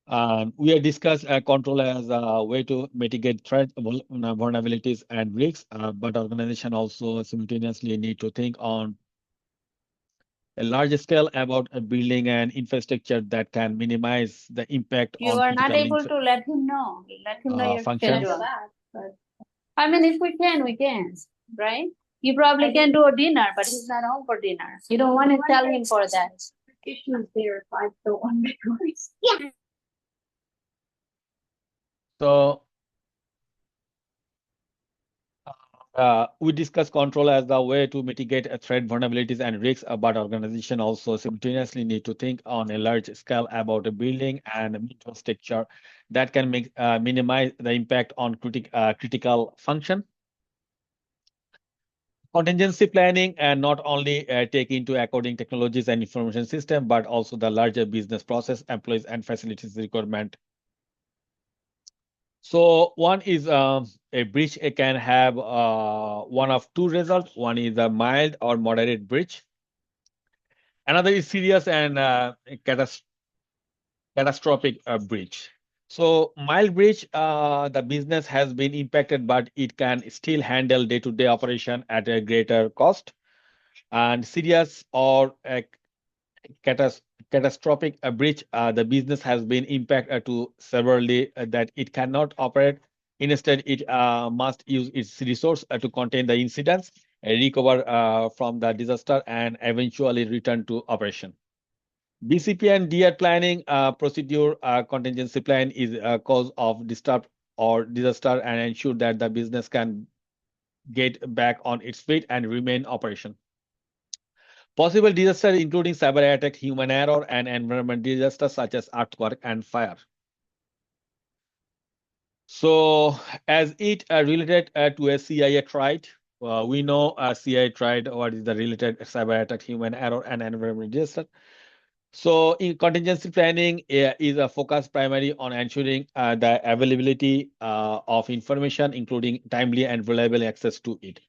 We have discussed control as a way to mitigate threat, vulnerabilities, and risks, but organization also simultaneously need to think on a large scale about building an infrastructure that can minimize the impact You on are not critical able to let him know. Let him know your functions. schedule. But I mean, if we can, we can, right? You probably can do a dinner, but he's not home for dinner. You don't want to tell him for that. Issues there if I don't want to. Yeah. So we discuss control as the way to mitigate threat vulnerabilities and risks, but organization also simultaneously need to think on a large scale about a building and infrastructure that can minimize the impact on critical function. Contingency planning and not only take into account technologies and information system, but also the larger business process, employees, and facilities requirement. So one is a breach. It can have one of two results. One is a mild or moderate breach. Another is serious and catastrophic breach. So mild breach, the business has been impacted, but it can still handle day-to-day operation at a greater cost. And serious or catas catastrophic breach, the business has been impacted to severely that it cannot operate. Instead, it must use its resource to contain the incidents, recover from the disaster, and eventually return to operation. BCP and DR planning procedure contingency plan is a cause of disturb or disaster and ensure that the business can get back on its feet and remain operation. Possible disasters including cyber attack, human error, and environment disasters such as earthquake and fire. So, as it related to a CIA tried, we know CIA tried what is the related cyber attack, human error, and environment disaster. So, in contingency planning is a focus primarily on ensuring the availability of information, including timely and reliable access to it.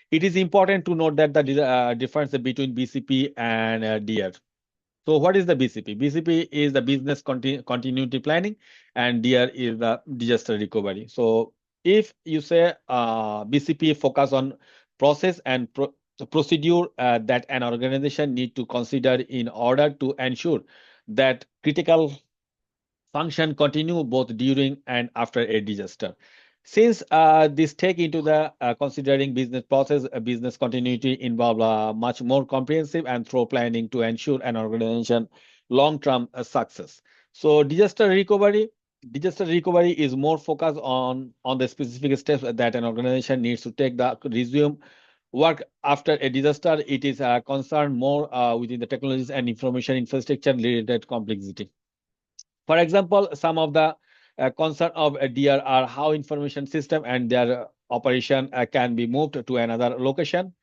It is important to note that the difference between BCP and DR. So what is the BCP? BCP is the business continuity planning, and DR is the disaster recovery. So if you say BCP focus on process and procedure that an organization need to consider in order to ensure that critical function continue both during and after a disaster. Since this take into the considering business process, business continuity involve much more comprehensive and thorough planning to ensure an organization long-term success. So disaster recovery is more focused on the specific steps that an organization needs to take the resume work after a disaster. It is concerned more within the technologies and information infrastructure related complexity. For example, some of the concern of a DR are how information system and their operation can be moved to another location,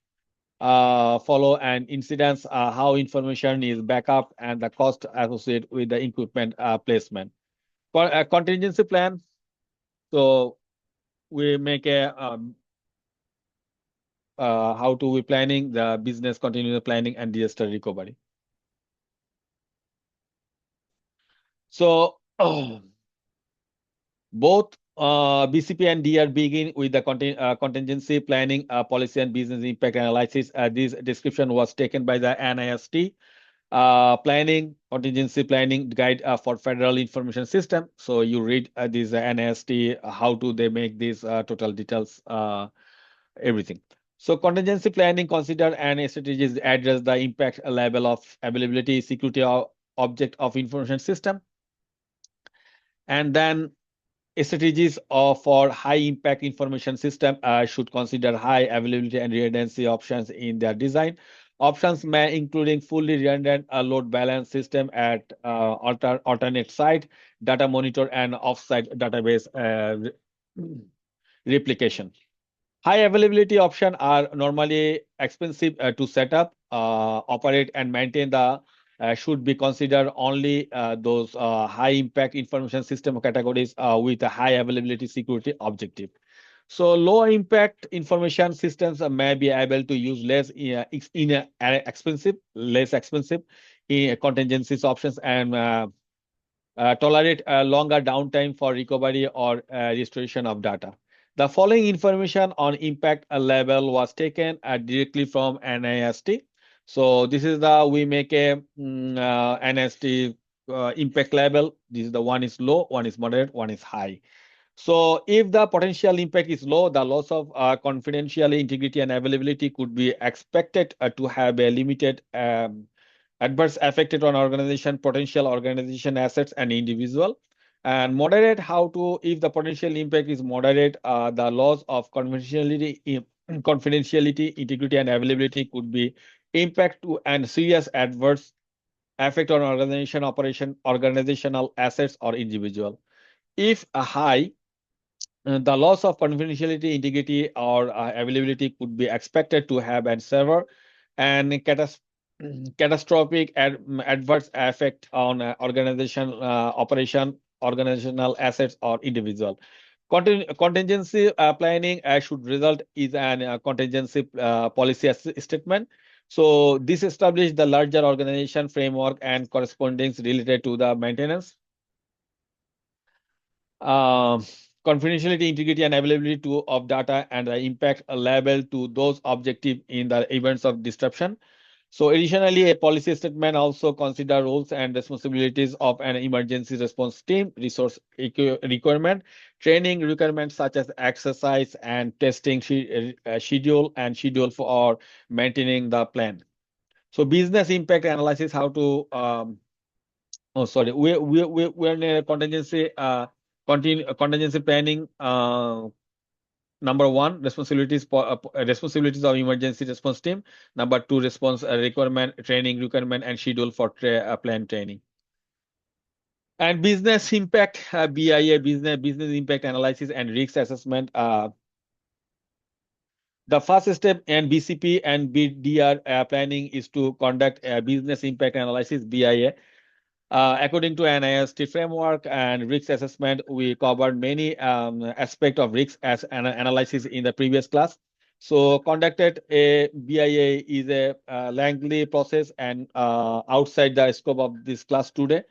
follow an incidents, how information is backup, and the cost associated with the equipment placement. For a contingency plan, so we make a how to we planning the business continuity planning and disaster recovery. So both BCP and DR begin with the contingency planning, policy and business impact analysis. This description was taken by the NIST planning, contingency planning guide for federal information system. So you read this NIST, how do they make these total details, everything. So contingency planning consider and strategies address the impact level of availability, security of object of information system, and then strategies for high impact information system should consider high availability and redundancy options in their design. Options may including fully redundant load balance system at alternate site, data monitor and offsite database replication. High availability options are normally expensive to set up, operate, and maintain. The should be considered only those high impact information system categories with a high availability security objective. So low impact information systems may be able to use less expensive contingencies options and tolerate a longer downtime for recovery or restoration of data. The following information on impact level was taken directly from NIST. So this is the we make a NIST impact level. This is the one is low, one is moderate, one is high. So if the potential impact is low, the loss of confidentiality, integrity, and availability could be expected to have a limited adverse effect on organization, potential organization assets, and individual. And moderate, how to, if the potential impact is moderate, the loss of confidentiality, integrity, and availability could be impact to and serious adverse effect on organization, operation, organizational assets, or individual. If a high, the loss of confidentiality, integrity, or availability could be expected to have a severe and catastrophic adverse effect on organization, operation, organizational assets, or individual. Contingency planning should result is an contingency policy statement. So this establishes the larger organization framework and correspondings related to the maintenance, um, confidentiality, integrity, and availability of data, and the impact level to those objective in the events of disruption. So additionally, a policy statement also consider roles and responsibilities of an emergency response team, resource requirement, training requirements such as exercise and testing schedule and schedule for maintaining the plan. So business impact analysis, how to oh, sorry. We're in a contingency contingency planning. Number one, responsibilities of emergency response team. Number two, response requirement, training requirement, and schedule for plan training. And business impact, BIA, business impact analysis and risk assessment. The first step in BCP and BDR planning is to conduct a business impact analysis, BIA. According to NIST framework and risk assessment, we covered many aspects of risk as an analysis in the previous class. So conducted a BIA is a lengthy process and outside the scope of this class today.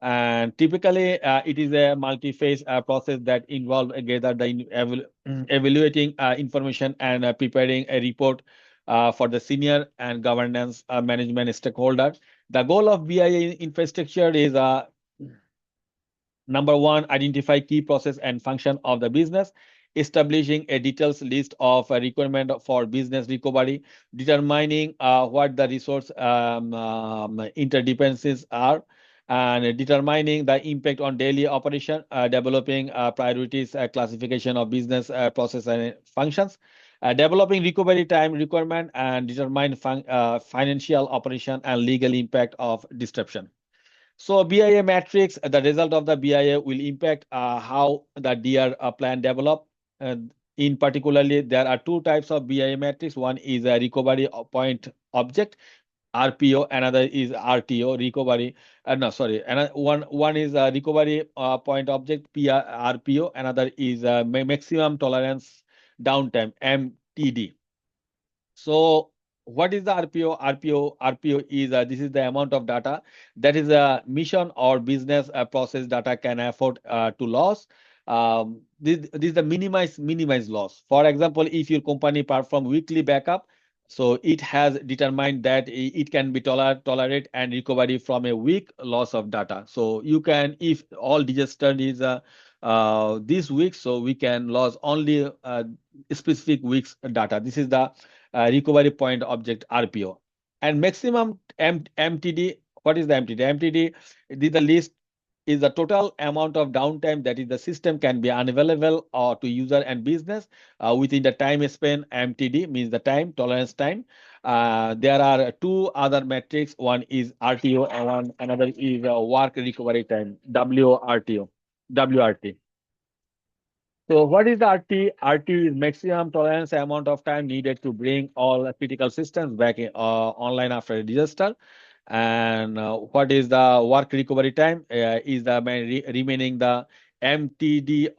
And typically, it is a multi-phase process that involves gather the evaluating information and preparing a report for the senior and governance management stakeholder. The goal of BIA infrastructure is number one, identify key process and function of the business, establishing a details list of requirement for business recovery, determining what the resource interdependencies are, and determining the impact on daily operation, developing priorities, classification of business process and functions, developing recovery time requirement, and determine financial operation and legal impact of disruption. So BIA matrix, the result of the BIA will impact how the DR plan develop. In particularly, there are two types of BIA matrix. One is a recovery point object, RPO. Another is RTO, recovery. No, sorry. Another one is a recovery point object, RPO. Another is maximum tolerance downtime, MTD. So what is the RPO? RPO is this is the amount of data that is a mission or business process data can afford to loss. This is the minimize loss. For example, if your company perform weekly backup, so it has determined that it can be tolerate and recovery from a week loss of data. So you can, if all disaster is this week, so we can lose only specific weeks data. This is the recovery point object RPO. And maximum MTD, what is the MTD? MTD is the list is the total amount of downtime that is the system can be unavailable to user and business within the time span. MTD means the time, tolerance time. There are two other metrics. One is RTO and another is work recovery time, WRT. So what is the RT? RT is maximum tolerance amount of time needed to bring all critical systems back online after a disaster. And what is the work recovery time? Is the remaining the MTD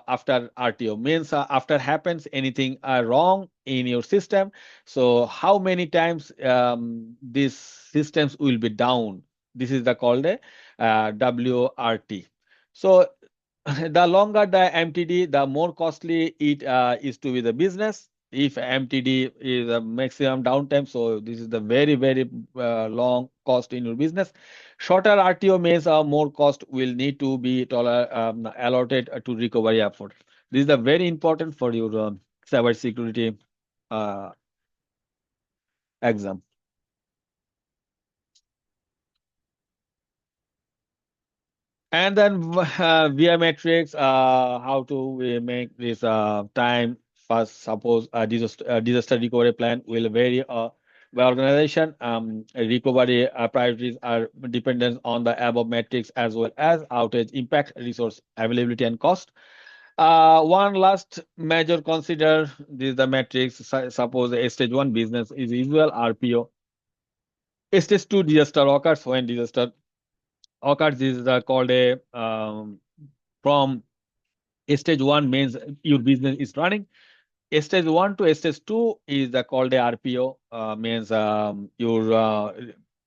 after RTO means after happens anything wrong in your system. So how many times these systems will be down? This is the called a WRT. So the longer the MTD, the more costly it is to be the business. If MTD is a maximum downtime, so this is the very long cost in your business. Shorter RTO means more cost will need to be allotted to recovery effort. This is the very important for your cyber security uh, exam. And then via metrics, how to we make this time first. Suppose a disaster recovery plan will vary by organization. Recovery priorities are dependent on the above metrics as well as outage impact, resource availability, and cost. One last major consider this the metrics. Suppose a stage one business is usual RPO. Stage two disaster occurs when disaster occurs. This is called a from stage one means your business is running. Stage one to stage two is called a RPO, means your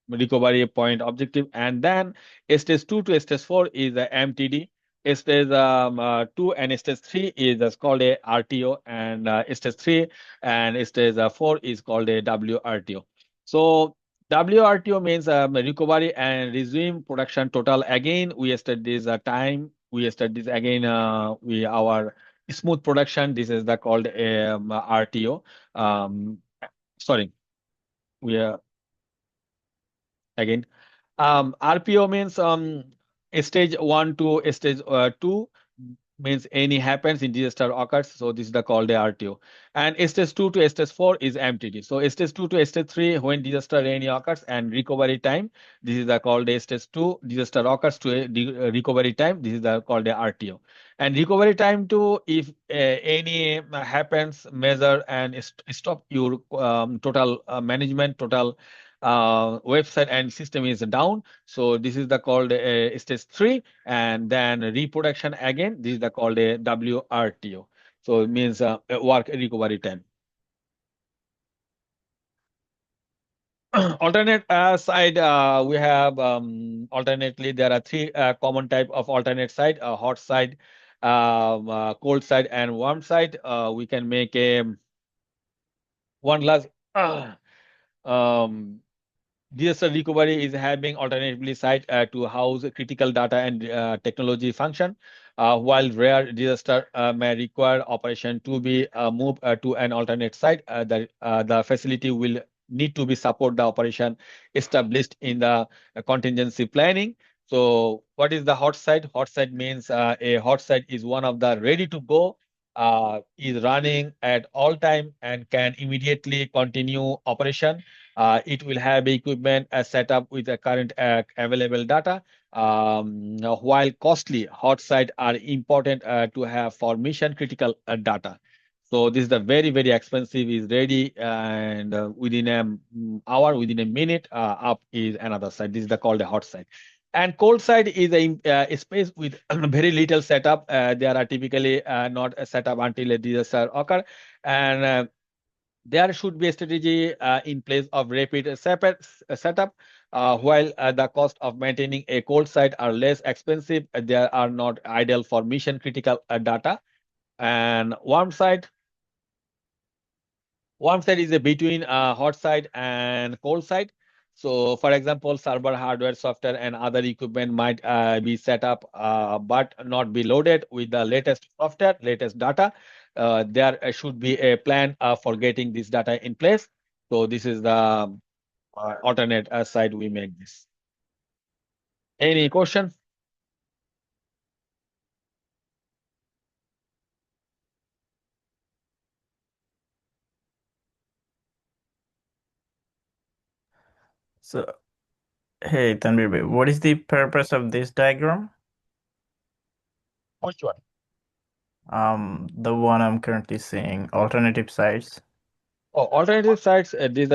recovery point objective, and then stage two to stage four is the MTD. Stage two and stage three is called a RTO, and stage three and stage four is called a WRTO. So WRTO means recovery and resume production total. Again, we estimate this time. We estimate this again. We our smooth production. This is the called RTO. Um, Sorry, we are again. RPO means stage one to stage two means any happens in disaster occurs. So this is the called the RTO. And stage two to stage four is MTD. So stage two to stage three when disaster any occurs and recovery time. This is the called the stage two disaster occurs to recovery time. This is the called the RTO. And recovery time to if any happens measure and stop your total management total website and system is down. So this is the called stage three, and then reproduction again. This is the called a WRTO. So it means work recovery time. Alternate side, we have alternately there are three common type of alternate side: hot side, cold side, and warm side. We can make a one last. Um, Disaster recovery is having alternatively site to house critical data and technology function, while rare disaster may require operation to be moved to an alternate site. The facility will need to be support the operation established in the contingency planning. So, what is the hot site? Hot site means a hot site is one of the ready to go. Is running at all time and can immediately continue operation. It will have equipment set up with the current available data. While costly, hot site are important to have for mission critical data. So this is the very expensive is ready and within a hour, within a minute, up is another site. This is the called a hot site. And cold side is a space with very little setup. They are typically not set up until a disaster occur. And there should be a strategy in place of rapid setup. While the cost of maintaining a cold site are less expensive, they are not ideal for mission critical data. And warm side is a between hot side and cold side. So, for example, server hardware, software, and other equipment might be set up, but not be loaded with the latest software, latest data. There should be a plan for getting this data in place. So, this is the alternate side we make this. Any question? So, hey, Tanvir bhai, what is the purpose of this diagram? Which one? The one I'm currently seeing, alternative sites. Oh, alternative sites. This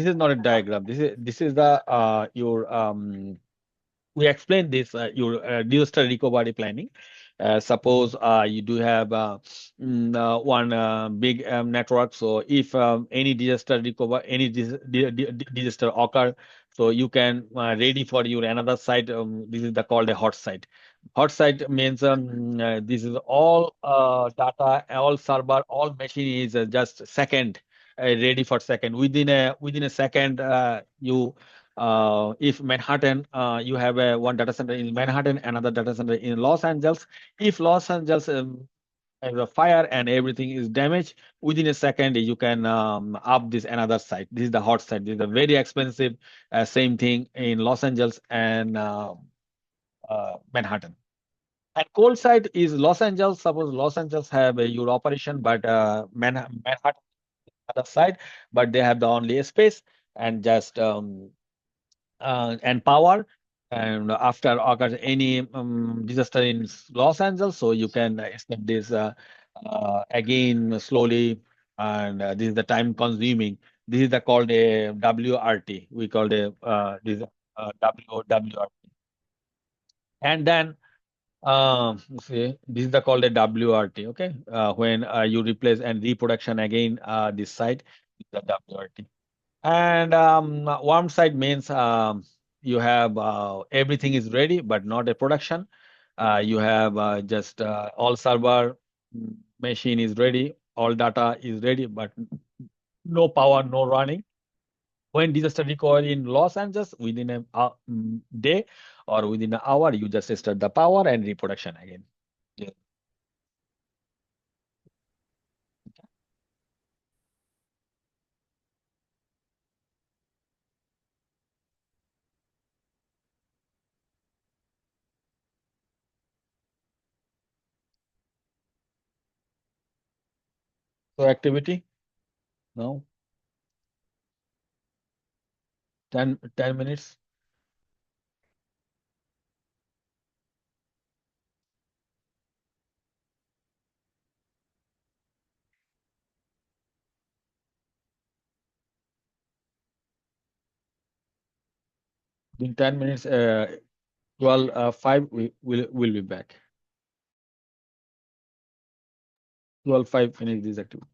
is not a diagram. This is the your we explained this your disaster recovery planning. Suppose you do have one big network. So if any disaster recover, any disaster occur So you can ready for your another site. This is the called a hot site. Hot site means this is all data, all server, all machine is just second, ready for second. Within a second, you if Manhattan, you have a one data center in Manhattan, another data center in Los Angeles. If Los Angeles has a fire and everything is damaged, within a second you can up this another site. This is the hot site. This is a very expensive. Same thing in Los Angeles and Manhattan. And cold site is Los Angeles. Suppose Los Angeles have a your operation, but Manhattan other side, but they have the only space and just and power. And after occurs any disaster in Los Angeles, so you can step this again slowly, and this is the time consuming. This is the called a WRT. We called a this WRT, and then see this is the called a WRT. Okay, when you replace and reproduction again this site, the WRT. And warm side means you have everything is ready, but not a production. You have just all server machine is ready, all data is ready, but no power, no running. When disaster recovery in Los Angeles, within a day or within an hour, you just start the power and reproduction again. Yeah. So activity now 10 minutes. In 10 minutes, 12, 5, we will be back. 12, 5, finish this activity.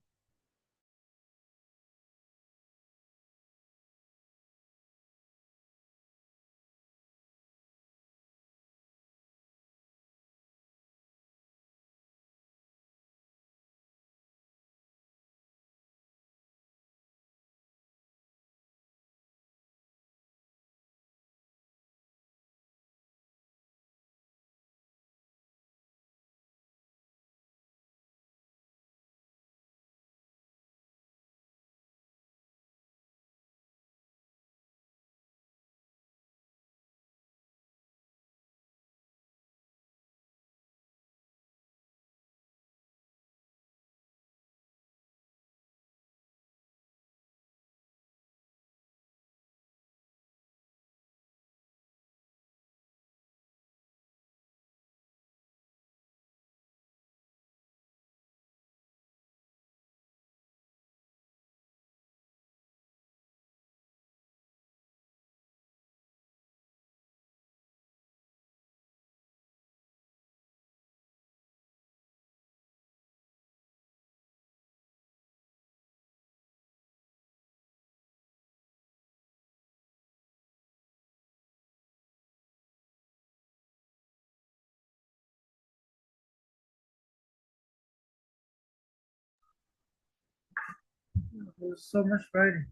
There's so much writing.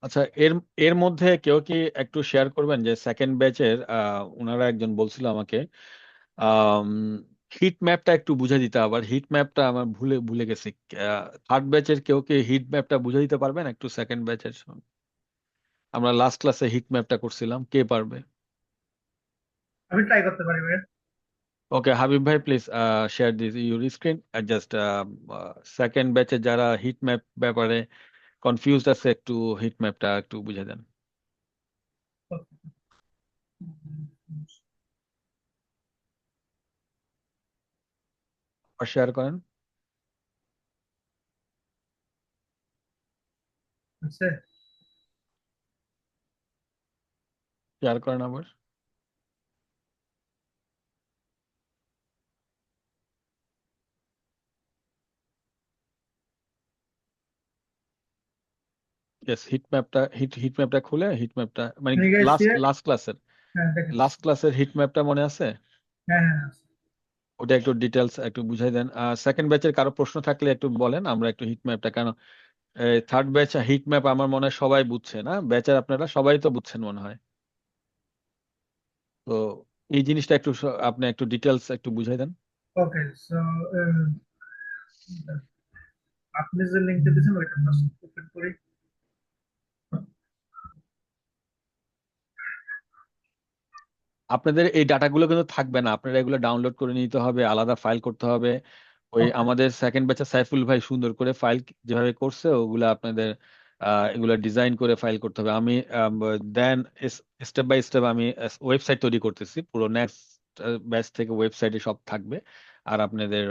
আচ্ছা, এর এর মধ্যে কেউ কি একটু share করবেন যে second ব্যাচের ওনারা একজন বলছিল আমাকে হিট ম্যাপটা একটু বুঝে দিতে, আবার হিট ম্যাপটা আমার ভুলে ভুলে গেছি। থার্ড ব্যাচের কেউ কি হিট ম্যাপটা বুঝে দিতে পারবেন একটু সেকেন্ড ব্যাচের? আমরা লাস্ট ক্লাসে হিট ম্যাপটা করছিলাম, কে পারবে? আমি ট্রাই করতে পারি ভাই। ওকে, হাবিব ভাই please share this your screen. Just second ব্যাচে যারা হিট ম্যাপ ব্যাপারে কনফিউজড আছে একটু হিট ম্যাপটা একটু বুঝে দেন, আর শেয়ার করেন। আচ্ছা, শেয়ার করেন আবার। ইয়েস, হিট ম্যাপটা খুলে হিট ম্যাপটা মানে can you guys see last it? Last ক্লাসের হ্যাঁ দেখেন। হিট ম্যাপটা মনে আছে? হ্যাঁ হ্যাঁ আছে। ওটা একটু ডিটেলস একটু বুঝাই দেন। সেকেন্ড ব্যাচের কারো প্রশ্ন থাকলে একটু বলেন, আমরা একটু হিট ম্যাপটা কেন থার্ড ব্যাচ হিট ম্যাপ আমার মনে হয় সবাই বুঝছে না, ব্যাচের আপনারা সবাই তো বুঝছেন মনে হয়। তো এই জিনিসটা একটু আপনি একটু ডিটেলস একটু বুঝাই দেন। ওকে সো আপনি যে লিংকটা দিয়েছেন ওইটা ফার্স্ট ওপেন করি। আপনাদের এই ডাটাগুলো কিন্তু থাকবে না, আপনারা এগুলো ডাউনলোড করে নিতে হবে, আলাদা ফাইল করতে হবে। ওই ওকে আমাদের সেকেন্ড ব্যাচে সাইফুল ভাই সুন্দর করে ফাইল যেভাবে করছে ওগুলো আপনাদের এগুলো ডিজাইন করে ফাইল করতে হবে। আমি দেন স্টেপ বাই স্টেপ আমি ওয়েবসাইট তৈরি করতেছি, পুরো নেক্সট ব্যাচ থেকে ওয়েবসাইটে সব থাকবে, আর আপনাদের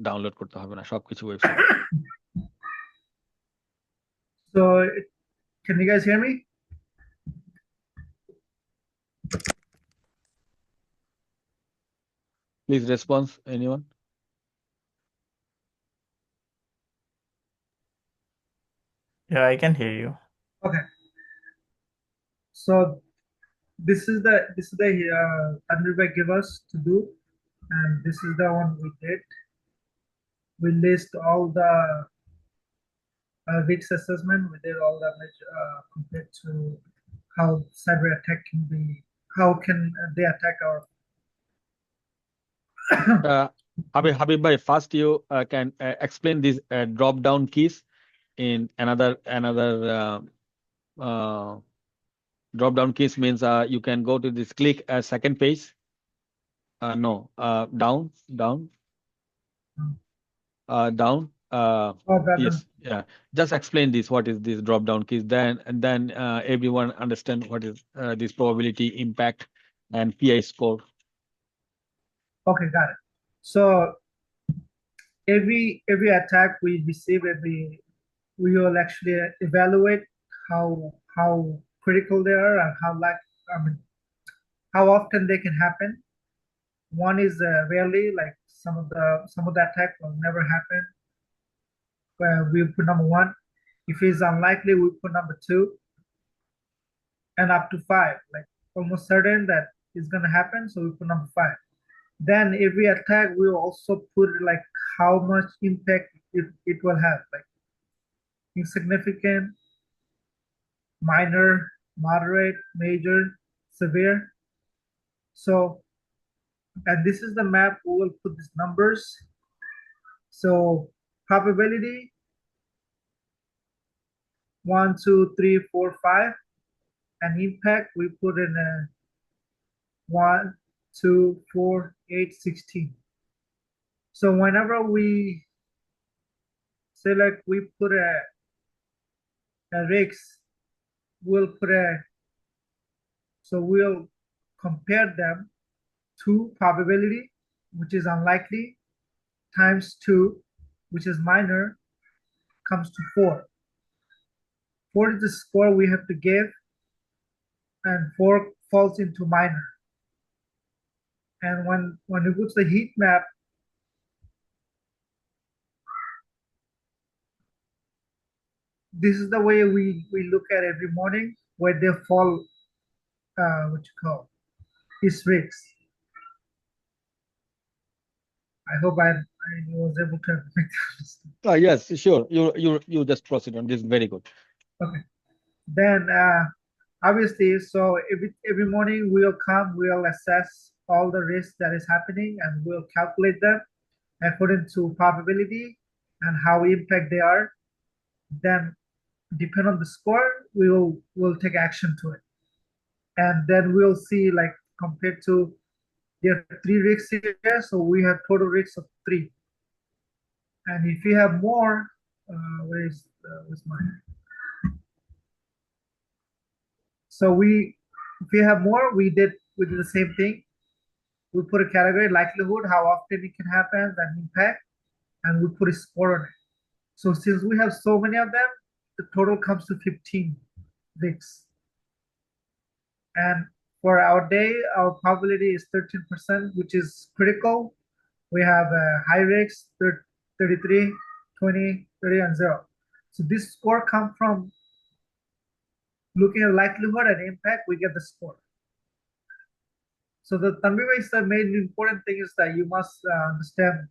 ডাউনলোড করতে হবে না, সবকিছু ওয়েবসাইটে। so can you guys hear me? Please response anyone. Yeah, I can hear you. Okay, so this is the Tanvir give us to do, and this is the one we did. We list all the risk assessment. We did all the compared to how cyber attack can be, how can they attack our. Habib bhai, first you can explain these drop down keys in another drop down keys means you can go to this click second page. No, down, down. Oh, the Yes, yeah. Just explain this. What is this drop down keys? Then and then everyone understand what is this probability, impact, and PI score. okay, got it. So every attack we receive, we will actually evaluate how critical they are and I mean how often they can happen. One is rarely, like some of the attack will never happen. We put number one. If it's unlikely, we put number two, and up to five, like almost certain that it's gonna happen. So we put number five. Then every attack we also put like how much impact it will have, like insignificant, minor, moderate, major, severe. So, and this is the map. We will put these numbers. So probability 1, 2, 3, 4, 5, and impact we put in a 1, 2, 4, 8, 16. So whenever we select, we put a risk, we'll put so we'll compare them to probability, which is unlikely, times 2, which is minor, comes to 4. 4 is the score we have to give, and 4 falls into minor. And when you go to the heat map, this is the way we look at every morning where they fall, what you call, is risks. I hope I was able to make understand. Yes, sure. You just proceed on this. Very good. Okay. Then obviously, so every morning we'll come, we'll assess all the risks that is happening, and we'll calculate them according to probability and how impact they are. Then, depend on the score, we'll take action to it, and then we'll see like compared to there are three risks here, so we have total risks of three. And if you have more, where's mine? So if you have more, we did the same thing. We put a category likelihood, how often it can happen, and impact, and we put a score on it. So since we have so many of them, the total comes to 15 risks. And for our day, our probability is 13%, which is critical. We have high risks, 33, 20, 30, and 0. So this score comes from looking at likelihood and impact, we get the score. So the Tanvi is the main important thing is that you must understand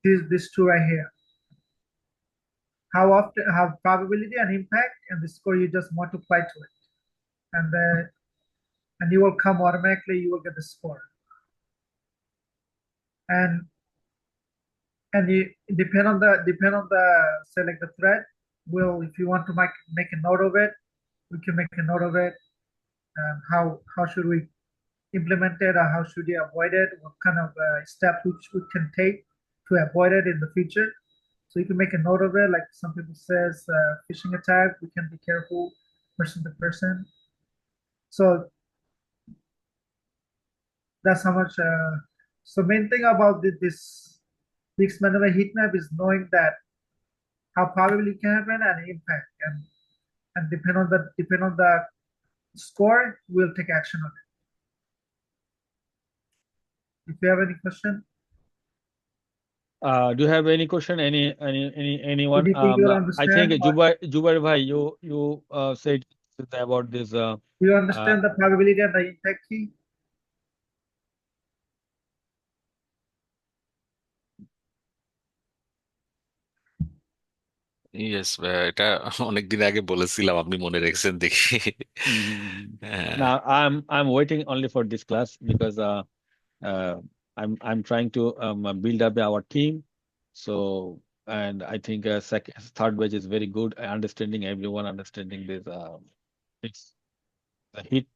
this two right here. How often, how probability and impact, and the score you just multiply to it, and you will come automatically. You will get the score, and you depend on the select the thread. Will if you want to make a note of it, we can make a note of it. How should we implement it, or how should you avoid it? What kind of steps which we can take to avoid it in the future? So you can make a note of it. Like some people says, phishing attack. We can be careful, person to person. So that's how much. So main thing about this mixed maneuver heat map is knowing that how probably it can happen and impact, and depend on the score, we'll take action on it. If you have any question, Do you have any question? Anyone? anything you'll I think understand, or Jubair bhai, you said about this. do you Uh, understand the probability and the impact key? Yes, এটা অনেকদিন আগে বলেছিলাম, আপনি মনে রেখেছেন দেখি। mhm. হ্যাঁ। Now I'm waiting only for this class because uh, I'm trying to build up our team. So and I think second third batch is very good. Understanding everyone, understanding this. It's the hit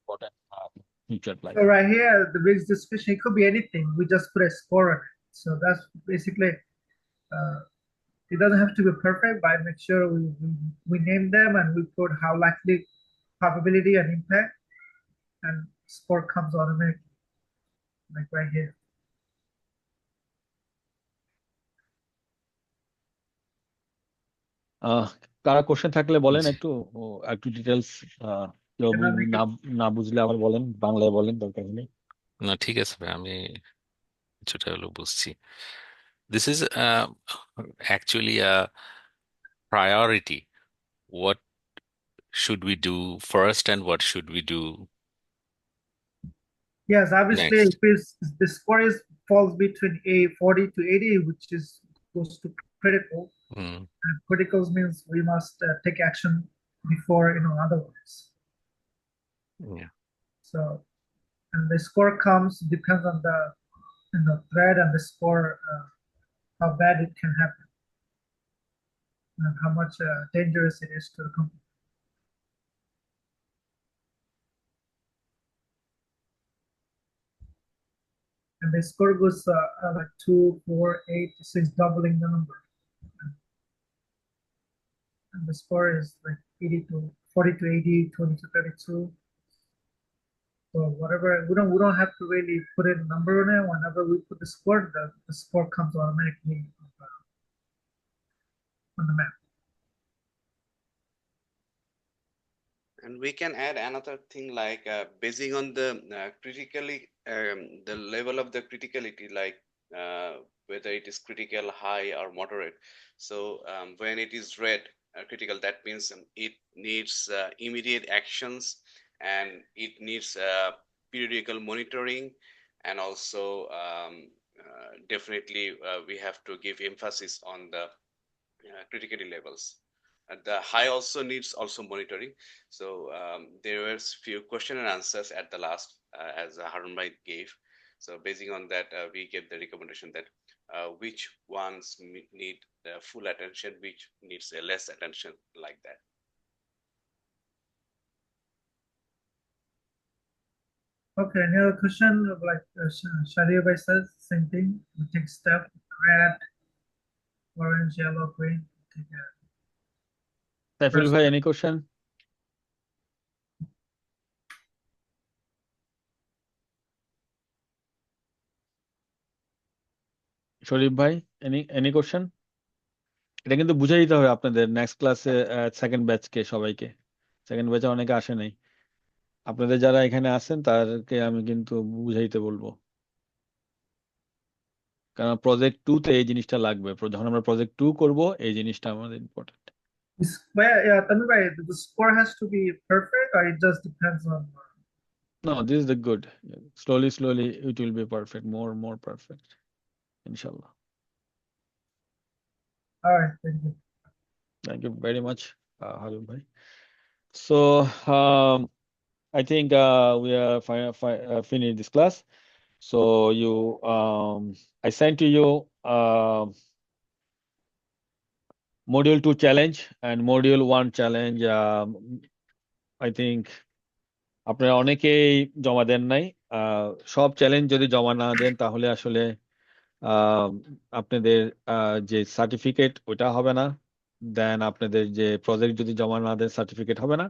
important future life. So right here, the risk distribution, it could be anything. We just put a score on it. So that's basically, it doesn't have to be perfect, but I make sure we name them and we put how likely, probability and impact, and score comes automatically, like right here. কারা question থাকলে বলেন জি। একটু details কেউ And then we না can, না বুঝলে আবার বলেন, বাংলায় বলেন, দরকার নেই। না, ঠিক আছে ভাই, আমি কিছুটা হলো বুঝছি। This is actually a priority. What should we do first and what should we do yes, obviously, if next? the score falls between a 40 to 80, which is goes to critical. Mm, And criticals means we must take action before otherwise. yeah. So, and the score comes depends on the thread and the score, how bad it can happen and how much dangerous it is to the company. And the score goes like 2, 4, 8, 6, doubling the number. And the score is like 80 to 40 to 80, 20 to 32. So whatever, we don't have to really put a number on it. Whenever we put the score, the score comes automatically on the map. And we can add another thing like basing on the the level of the criticality, like whether it is critical, high, or moderate. So when it is red, critical, that means it needs immediate actions and it needs periodical monitoring and also definitely we have to give emphasis on the criticality levels. The high also needs also monitoring. So there were few question and answers at the last, as Harun Bhai gave. So basing on that, we gave the recommendation that which ones need full attention, which needs a less attention, like that. Okay, any other question? Like Sharia Bhai says, same thing. We take step, red, orange, yellow, green. Take Saiful first bhai, step. any question? শরীফ ভাই, any question? এটা কিন্তু বুঝাই দিতে হবে আপনাদের next ক্লাসে, second ব্যাচকে সবাইকে। Second ব্যাচে অনেকে আসে নাই, আপনাদের যারা এখানে আছেন তাদেরকে আমি কিন্তু বুঝাইতে বলবো, কারণ প্রজেক্ট 2 তে এই জিনিসটা লাগবে। যখন আমরা প্রজেক্ট 2 করব এই জিনিসটা আমাদের important. Yeah, Tanvir Bhai, the score has to be perfect, or it just depends on. No, this is the good. Slowly it will be perfect, more perfect, inshallah. All right, thank you. Thank you very much, Harun bhai. So I think we are finished this class. So I sent to you module 2 challenge and module 1 challenge. I think আপনারা অনেকেই জমা দেন নাই। সব challenge যদি জমা না দেন তাহলে আসলে আহ, আপনাদের যে সার্টিফিকেট ওটা হবে না, দেন আপনাদের যে প্রজেক্ট যদি জমা না দেন সার্টিফিকেট হবে না।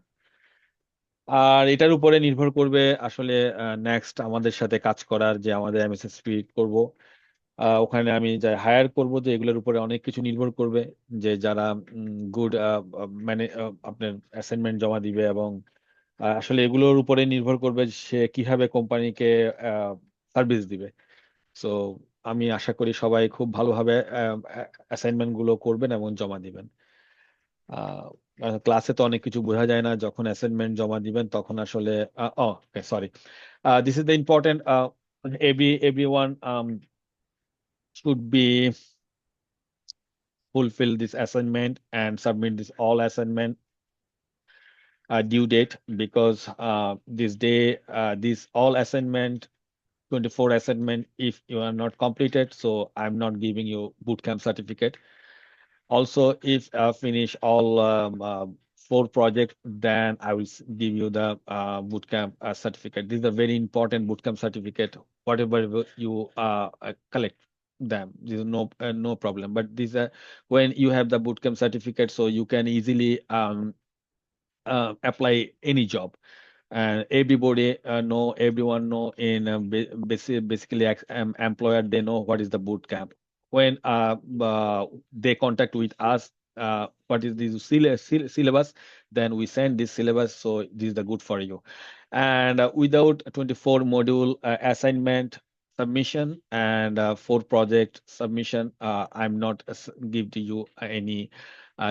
আর এটার উপরে নির্ভর করবে আসলে নেক্সট আমাদের সাথে কাজ করার যে আমাদের এমএসএসপি করব, ওখানে আমি যাই হায়ার করব, যে এগুলোর উপরে অনেক কিছু নির্ভর করবে, যে যারা গুড মানে আপনার অ্যাসাইনমেন্ট জমা দিবে, এবং আসলে এগুলোর উপরে নির্ভর করবে সে কিভাবে কোম্পানিকে সার্ভিস দিবে। সো আমি আশা করি সবাই খুব ভালোভাবে অ্যাসাইনমেন্ট গুলো করবেন এবং জমা দিবেন। ক্লাসে তো অনেক কিছু বোঝা যায় না, যখন অ্যাসাইনমেন্ট জমা দিবেন তখন আসলে sorry, this is the important, everyone should be fulfill this assignment and submit this all assignment due date, because this day this all assignment 24 assignment, if you are not completed, so I'm not giving you bootcamp certificate. Also, if finish all 4 projects, then I will give you the bootcamp certificate. This is a very important bootcamp certificate. Whatever you collect them, this is no problem. But this when you have the bootcamp certificate, so you can easily apply any job, and everybody everyone know in basically employer, they know what is the boot camp. When they contact with us, what is this syllabus, then we send this syllabus, so this is the good for you. And without 24 module assignment submission and 4 project submission, I'm not give to you any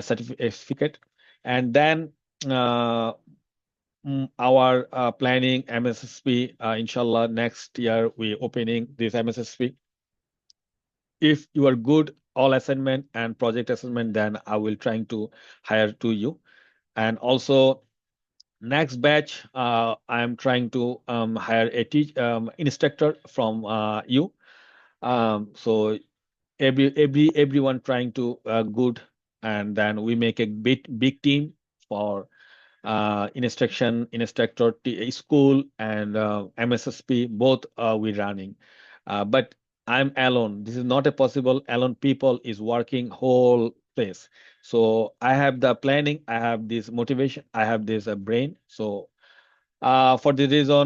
certificate. And then uh, our planning MSSP, inshallah, next year we opening this MSSP. If you are good all assignment and project assessment, then I will trying to hire to you. And also next batch, I am trying to hire a instructor from you. So everyone trying to good, and then we make a big team for instructor, school, and MSSP, both we running. But I'm alone. This is not a possible. Alone people is working whole place. So I have the planning, I have this motivation, I have this brain. So for the reason,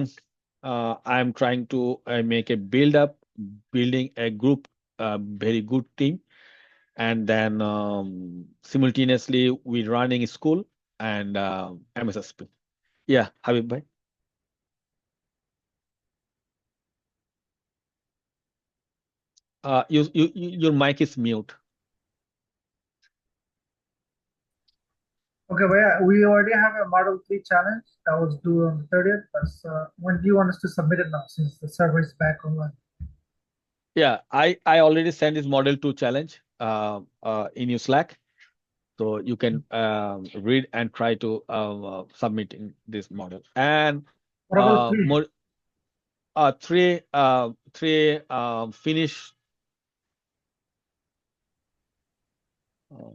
I'm trying to make a building a group, very good team, and then simultaneously we running school and MSSP. Yeah, Habib bhai. Your mic is mute. Okay, well, yeah, we already have a Model 3 challenge that was due on the 30th, but when do you want us to submit it now since the server is back online? Yeah, I already sent this Model 2 challenge in your Slack, so you can read and try to submit in this model. And What about 3? more three finish.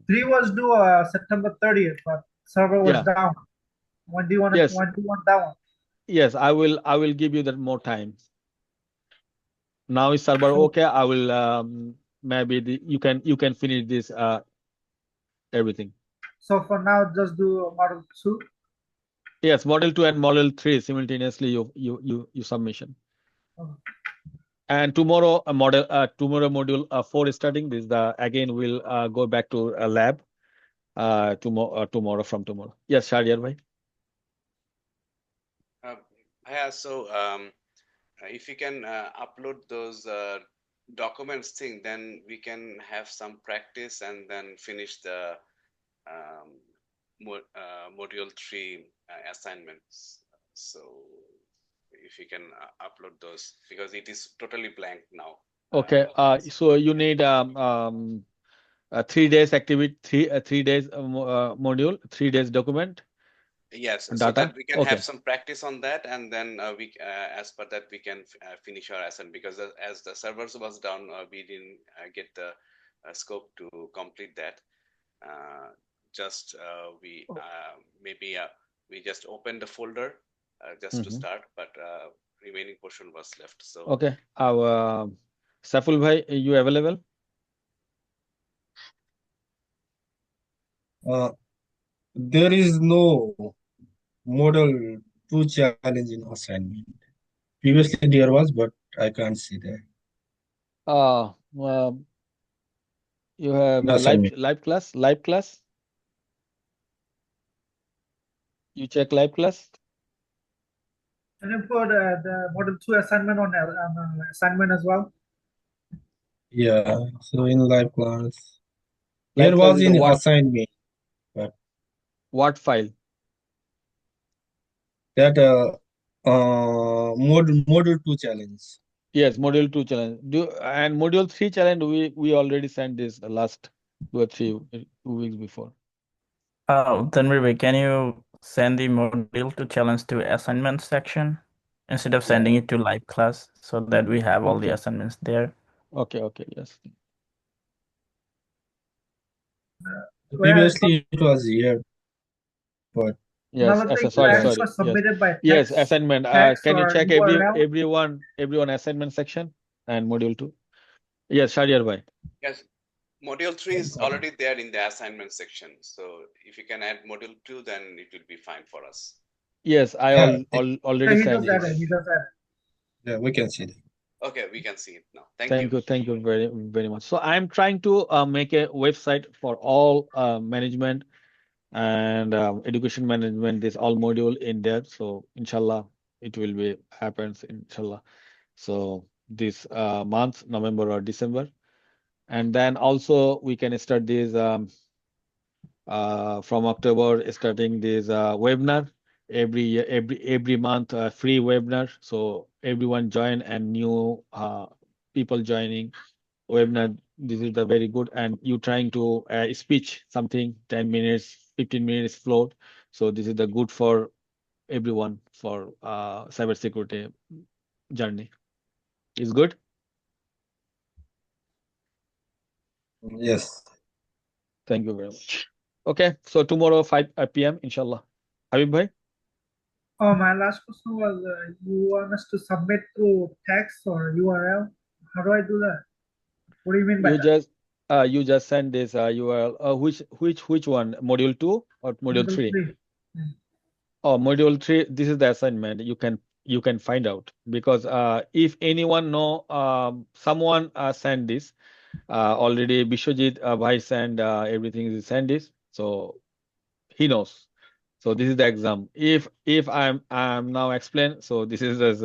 3 was due September 30th, but server was Yeah, down. When do you want yes, when do you want that one? yes. I will give you that more time. Now is server So, okay? I will maybe you can finish this everything. so for now, just do Model 2. Yes, Model 2 and Model 3 simultaneously you submission. Okay. And tomorrow tomorrow module 4 is starting. This the again we'll go back to a lab tomorrow from tomorrow. Yes, Shahriyar bhai. Yeah, so if you can upload those documents thing, then we can have some practice and then finish the um, module 3 assignments. So if you can upload those, because it is totally blank now. Okay. So you need 3 days activity, 3 days module, 3 days document Yes, so data. that we can have Okay. some practice on that, and then as per that, we can finish our assignment, because as the servers was down, we didn't get the scope to complete that. Just we maybe we just opened the folder just to Mm-hmm. start, but remaining portion was left. So Okay. Our Saful bhai, you available? There is no model 2 challenge in assignment. Previously there was, but I can't see that Uh, uh, you have in a live assignment. live class, live class. You check live class. Can you put the Model 2 assignment on assignment as well? Yeah, so in live class, Live there class was is the in what assignment, but file? that model 2 challenge. Yes, module 2 challenge. And module 3 challenge we already sent this last 2 or 3 weeks before. Tanvir bhai, can you send the module to challenge to assignment section instead of sending it to live class so that we have all the Okay. assignments there? Okay, yes. Well, Previously it was here, but Yes, another thing, sorry, yeah, assignments sorry. are Yes. submitted by Yes, assignment. text Can you or check URL. everyone assignment section and module 2? Yes, Shahriyar bhai. yes, module 3 is already there in the assignment section. So if you can add module 2, then it will be fine for us. Yes, I yeah, already Yeah, he sent does that. this. He does that. yeah, we can see that. Okay, we can see it now. Thank you. Thank you very much. So I'm trying to make a website for all management and education management. This all module in there. So inshallah, it will be happens inshallah. So this month, November or December, and then also we can start this from October, starting this webinar every month, free webinar. So everyone join and new people joining webinar. This is the very good, and you trying to speech something 10 minutes, 15 minutes float. So this is the good for everyone for cybersecurity journey. Is good. Yes, Thank you very much. Okay, so tomorrow 5 p.m. inshallah. Habib bhai, Oh, my last question was, you want us to submit through text or URL? How do I do that? What do you mean by you that? just you just send this URL. Which one? Module 2 or module Model 3? 3. Yeah. Oh, module 3. This is the assignment. You can find out because if anyone know someone send this already. Bishwajit bhai send everything is send this, so he knows. So this is the exam. If I'm now explain, so this is as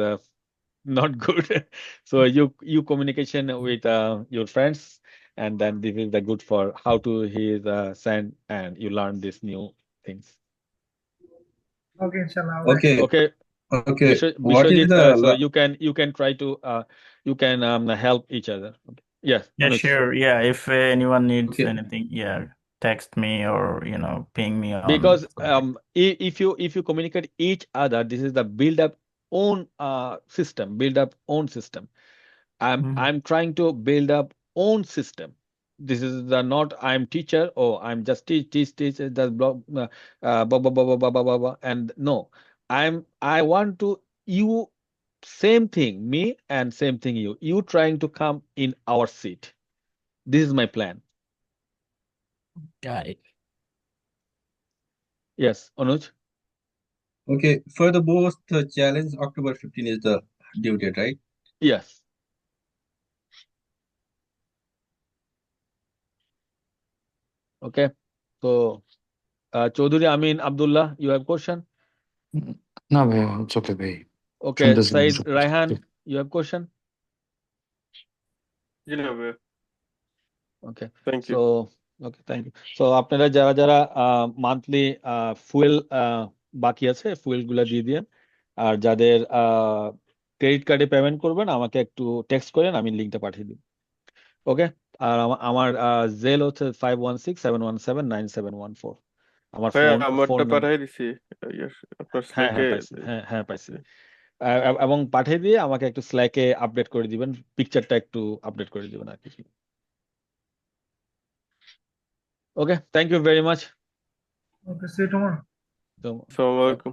not good. So you communication with your friends, and then this is the good for how to he is send and you learn this new things. Okay, inshallah. I'll let you. Okay, Okay, okay. What is Vishwajit, the so you can try to help each other. Okay. Yes, Yeah, Anuj. sure. Yeah, if anyone needs okay? anything, yeah, text me or ping me on. Because if you communicate each other, this is the build up own system, build up own system. Mhm. I'm trying to build up own system. This is the not I'm teacher. Oh, I'm just teach just blah blah blah blah blah blah blah blah, blah. And no, I want to you same thing me and same thing you trying to come in our seat. This is my plan. Got it. Yes, Anuj. Okay, for the both the challenge, October 15 is the due date, right? Yes. Okay. So Chaudhary Amin Abdullah, you have question? No, bhai, it's okay, bhai. Okay, শুনতেছি না, Said শুনতেছি। Raihan, you have question? জি না ভাইয়া, Okay. Thank you. So okay, thank you. So আপনারা যারা যারা monthly fuel বাকি আছে ফুয়েল গুলা দিয়ে দিয়েন আর যাদের ক্রেডিট কার্ডে পেমেন্ট করবেন আমাকে একটু টেক্সট করেন আমি লিঙ্কটা পাঠিয়ে দিই ওকে আর আমার জেল হচ্ছে 5167179714 আমার ভাইয়া ফোন আমারটা নাম্বার পাঠাই দিছি আপনার হ্যাঁ স্ল্যাকে। পাইছি হ্যাঁ পাইছি এবং পাঠিয়ে দিয়ে আমাকে একটু স্ল্যাকে আপডেট করে দিবেন পিকচারটা একটু আপডেট করে দিবেন আর কি okay thank you very much Okay, see you tomorrow. So, আসসালামু আলাইকুম।